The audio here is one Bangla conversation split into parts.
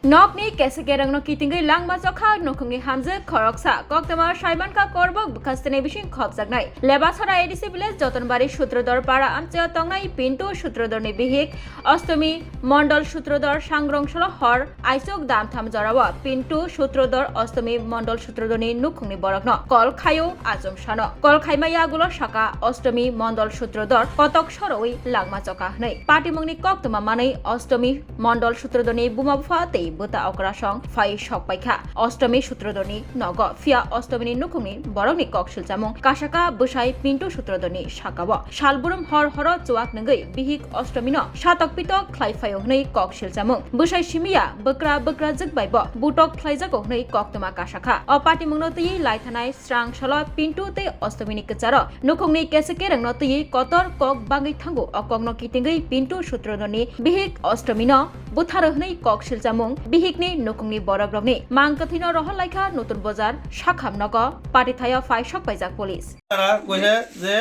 Nokni kesegerang no kitingi langma chokha nokungni hamje khoroksa koktama Saimanka korbok bukastene bising khobjaknai lebasara ADC village Jotonbari Sutrodor para amchea tongnai pintu Sutrodorni bihik Ostami Mondol Sutrodor sangrongsholo hor aisok damtham jorawa pintu Sutrodor Ostami Mondol Sutrodorni nukungni borokno kol khayo ajom shano kol khaimaya gulo shaka Ostami Mondol Sutrodor kotok soroi langma chokha hnai patimungni koktama manai Ostami Mondol Sutrodorni bumabufate buta okrasong fai shok paikha Ostami Sutrodorni nogo fia Ostami nukungni borokni koksil jamung kasaka busai pintu Sutrodorni shakawa salburum hor horo chuak ngai bihik Ostami no satok pitok khlaifayo hnai koksil jamung busai simia bokra jikbaibo butok khlaijago hnai koktama kasaka opati mungno tui laithanai strang shala pintu te Ostami ni kacharo nukungni keseke rangno tui kotor kok bangai thango okongno kitingai pintu Sutrodorni bihik Ostami no butharo hnai koksil jamung bihikni nukungni borogrogni mangkathino rohal laikha notun bazar শাখাম নগ পাটিথায়া ফাইশক পাইজাক পুলিশ তারা কইছে যে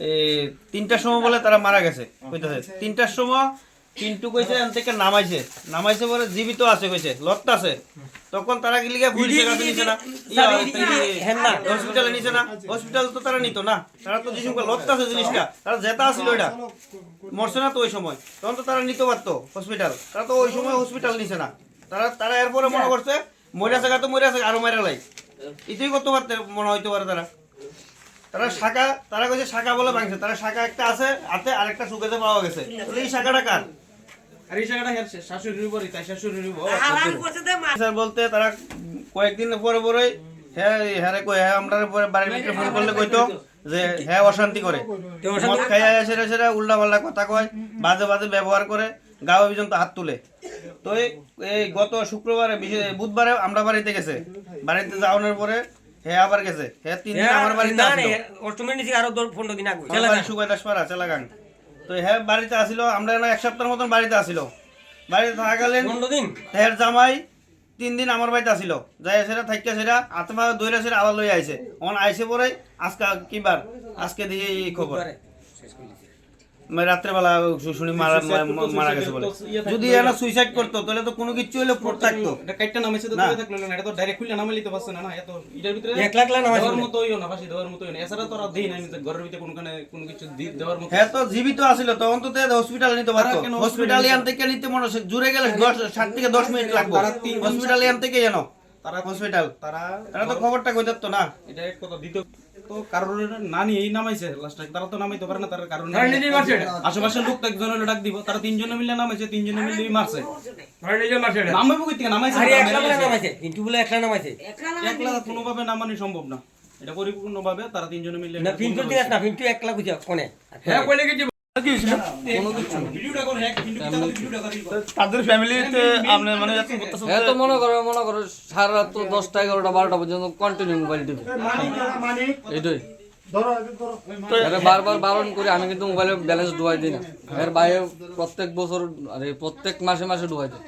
এই 3টার সময় বলে তারা মারা গেছে কইতাছে 3টার সময় পিন্টু কইছে এন থেকে নামাইছে পরে জীবিত আছে কইছে লত্তা আছে তখন তারা কি লিগা পুলিশের কাছে নিছে না হসপিটালে নিছে না হসপিটাল তো তারা নিত না তারা তো যেসব লত্তা আছে জিনিসটা তারা জেতা ছিল এটা মরছে না তো ওই সময় তখন তো তারা নিতে পারতো হসপিটাল তারা তো ওই সময় হসপিটাল নিছে না তারা এরপরে মনে করছে মরে আছে আরো মারা লাই ইতেই করতে পারতে মনে হইতে পারে তারা কইছে শাখা বলে ভাঙছে তারা শাখা একটা আছে হাতে আরেকটা শুকাতে পাওয়া গেছে তাহলে এই শাখাটা কার আর এই শাখাটা হেরছে শাশুড়ির উপরই তাই শাশুড়ির উপর স্যার বলতে তারা কয়েকদিন পরে হ্যাঁ কই হ্যাঁ আমরা পরে বাড়ির ভিতরে ফোন করলে কইতো যে হ্যাঁ অশান্তি করে মদ খাইয়া সেরা উল্টা পাল্টা কথা কয় বাজে ব্যবহার করে গাঁও পর্যন্ত হাত তুলে তো এই গত শুক্রবারে বুধবারে আমরা বাড়িতে গেছে বাড়িতে যাওয়ানোর পরে হ্যাঁ আবার গেছে হ্যাঁ 3 দিন আমার বাড়িতে আসলো অষ্টমী আরো 15 দিন আগে সুগাইদাসপাড়া চেলাগাং তো হ্যাঁ বাড়িতে আসিল আমরা না এক সপ্তাহের মতন বাড়িতে আসিল বাড়িতে থাকা গেলেন 15 দিন হ্যাঁ জামাই 3 দিন আমার বাড়িতে আসিল যাই সেটা থাকিয়া সেটা আত্মা দইরা সেটা আবার লই আইছে অন আইছে পরে আজকে দিয়ে এই খবর রাত্রেবেলা শুনি মারা গেছে বলে যদি এরা সুইসাইড করতো তাহলে তো কোনো কিছু হলে পড় থাকতো এটা কাইটটা নামাইছে তো ধরে থাকলো না এটা তো ডাইরেক্ট খুলে নামাইলি তো পারছ না না এত এটার ভিতরে 1 লাখ নামাইছে দেওয়ার মতো হইও না ফাঁসি দেওয়ার মতো হইও না এছাড়া তো আর দেই না ঘরের ভিতরে কোনো কিছু দেওয়ার মতো হ্যাঁ তো জীবিত আছিল তখন তো হসপিটাল নিতে পারতো হসপিটালে আনতে কে নিতে মনে জুড়ে গেলে 7 থেকে 10 মিনিট লাগবে হসপিটালে আনতে কে জানো তারা হসপিটাল তারা তো খবরটা কই দিত না এটা এক কথা দিত তো কারণ না নিয়ে এই নামাইছে লাস্টে তারা তো নামাইতে পারে না তার কারণ আশেপাশের লোক একজন হলে ডাক দিব তারা 3 জনে মিলে নামাইছে 3 জনে মিলে মারছে নামাইবো কই থেকে নামাইছে আরে একলা নামাইছে কিন্তু বলে একলা নামাইছে একলা কোনোভাবে নামানো সম্ভব না এটা পরিপূর্ণভাবে তারা 3 জনে মিলে না পিন্টু দিস না পিন্টু একলা কইছে কোনে হ্যাঁ কইলে কি তাদের ফ্যামিলিতে আপনি মানে যাচ্ছেন করতেছেন হ্যাঁ তো মনে করো সারা রাত তো 10টা 11টা 12টা পর্যন্ত কন্টিনিউ মোবাইল টিপে এইটাই আরে বারবার বারণ করি আমি কিন্তু মোবাইলে ব্যালেন্স ডুবাই দিই না এর বাইরে প্রত্যেক বছর আরে প্রত্যেক মাসে ডুবাই দিই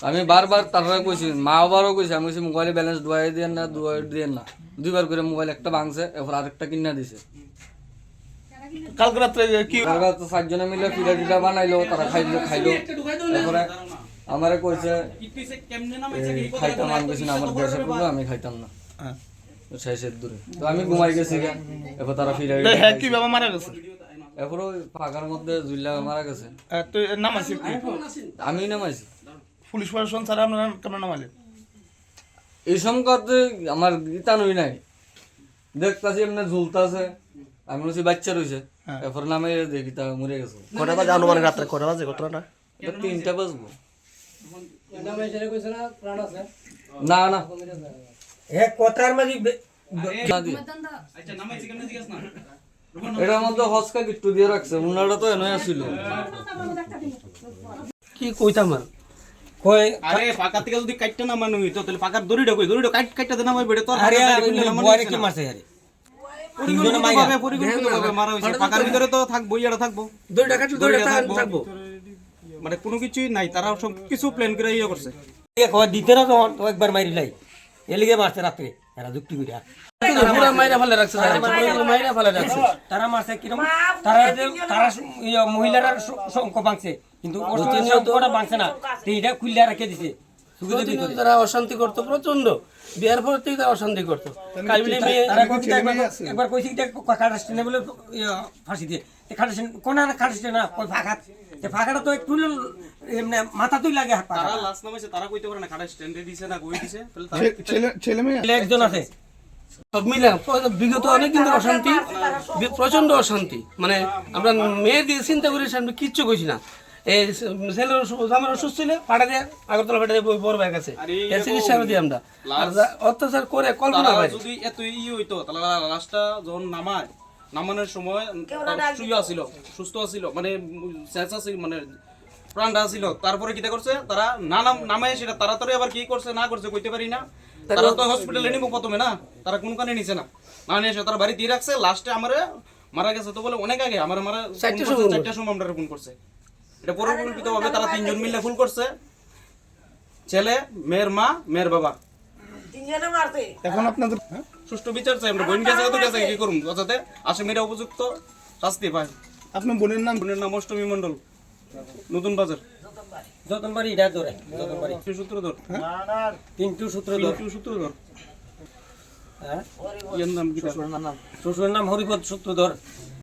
আমি বারবার তারপরে কইছি মা বাবারও কইছি আমি কইছি মোবাইলে ব্যালেন্স ডুবাই দেন না দুইবার করে মোবাইল একটা ভাঙছে এরপর আরেকটা কিনা দিছে কালকে রাত্রে কি তো 4 জনে মিলে পিঠা বানাইলো তারা খাইলো তারপরে আমারে কইছে খাইতাম আমি কইছি না আমার গ্যাসের প্রবলেম আমি খাইতাম না শেষের দূরে তো আমি ঘুমাই গেছি এরপর তারা ফিরে হ্যাঁ কি বাবা মারা গেছে এরপর ওই ফাঁকার মধ্যে জুইলা মারা গেছে তো নাম আছে কি আমি নামাইছি পুলিশ প্রশাসন স্যার আপনারা কেন নামাইলেন এই সংকটে আমার গীতানুই নাই দেখতাছি এমনি ঝুলতাছে আমি বলছি বাচ্চা রয়েছে এরপর নামে দেখি তা মরে গেছে কটা বাজে আনুমানিক রাত্রে কটা বাজে ঘটনাটা 3টা বাজবো না এক কথার মাঝে এটার মধ্যে হসকা গিট্টু দিয়ে রাখছে উনারা তো এনই আসছিল কি কইতাম আর কই আরে পাকা থেকে যদি কাটটা নামানো হইতো তাহলে পাকার দড়িটা কাটটা নামাই বেড়ে তো আরে বয়রে কি মারছে আরে পরিকল্পিতভাবে মারা হইছে পাকার ভিতরে তো থাকবো ইয়াটা থাকবো দড়িটা থাকবো মানে কোনো কিছুই নাই তারা সব কিছু প্ল্যান করে ইয়ে করছে দিতে না তো একবার মারি লাই এলিগে মারছে রাত্রে এরা যুক্তি কইরা পুরা মাইরা ফেলে রাখছে মাইরা ফেলে রাখছে তারা মারছে কিরম তারা তারা মহিলারা শঙ্খ ভাঙছে কিন্তু ওরা ভাঙছে না তো এটা খুললে রেখে দিছে প্রতিনিয়ত তারা অশান্তি করতো প্রচন্ড বিয়ার পর থেকে তারা অশান্তি করতো কাইবিলি মেয়ে একবার কইছি খাটা স্টেনে বলে ফাঁসি দিয়ে খাটা স্টেন কোন খাটা স্টেন না কই ফাঁকাত ফাঁকাটা তো একটু এমনি মাথা তুই লাগে হাত তারা লাস্ট নামাইছে তারা কইতে পারে না খাটা স্ট্যান্ডে দিছে না কই দিছে ছেলে মেয়ে একজন আছে সব মিলে বিগত অনেক দিন ধরে অশান্তি প্রচন্ড অশান্তি মানে আমরা মেয়ে দিয়ে চিন্তা করি সামনে কিচ্ছু কইছি না এই ছেলের আমার অসুস্থ ছিল পাঠা দিয়ে আগরতলা পাঠা দিয়ে বড় ভাই কাছে এর চিকিৎসা দিই আমরা আর অত্যাচার করে কল্পনা তারা ভাই যদি এত হইতো তাহলে লাস্টটা যখন নামানোর সময় শুয়ে আছিল সুস্থ আছিল মানে চেঁচা ছিল মানে প্রাণটা ছিল তারপরে কিটা করছে তারা না নামায় সেটা তাড়াতাড়ি আবার কি করছে না করছে কইতে পারি না তারা তো হসপিটালে নিব প্রথমে না তারা কোন কানে নিছে না না নিয়ে এসে তারা বাড়ি দিয়ে রাখছে লাস্টে আমারে মারা গেছে তো বলে অনেক আগে আমার মারা 4টার সময় আমরা ফোন করছে এটা পরিকল্পিতভাবে তারা তিনজন মিলে ফুল করছে ছেলে মেয়ের মা মেয়ের বাবা এখন আপনাদের সুষ্ঠু বিচার চাই আমরা বোন গেছে তো গেছে কি করুন যাতে আসামিরা উপযুক্ত শাস্তি পায় আপনার বোনের নাম বোনের নাম অষ্টমী মণ্ডল নতুন বাজার যতনবাড়ি এটা ধরে যতনবাড়ি সূত্রধর তিনটু সূত্রধর সূত্রধর হ্যাঁ এর নাম কি শ্বশুরের নাম হরিপদ সূত্রধর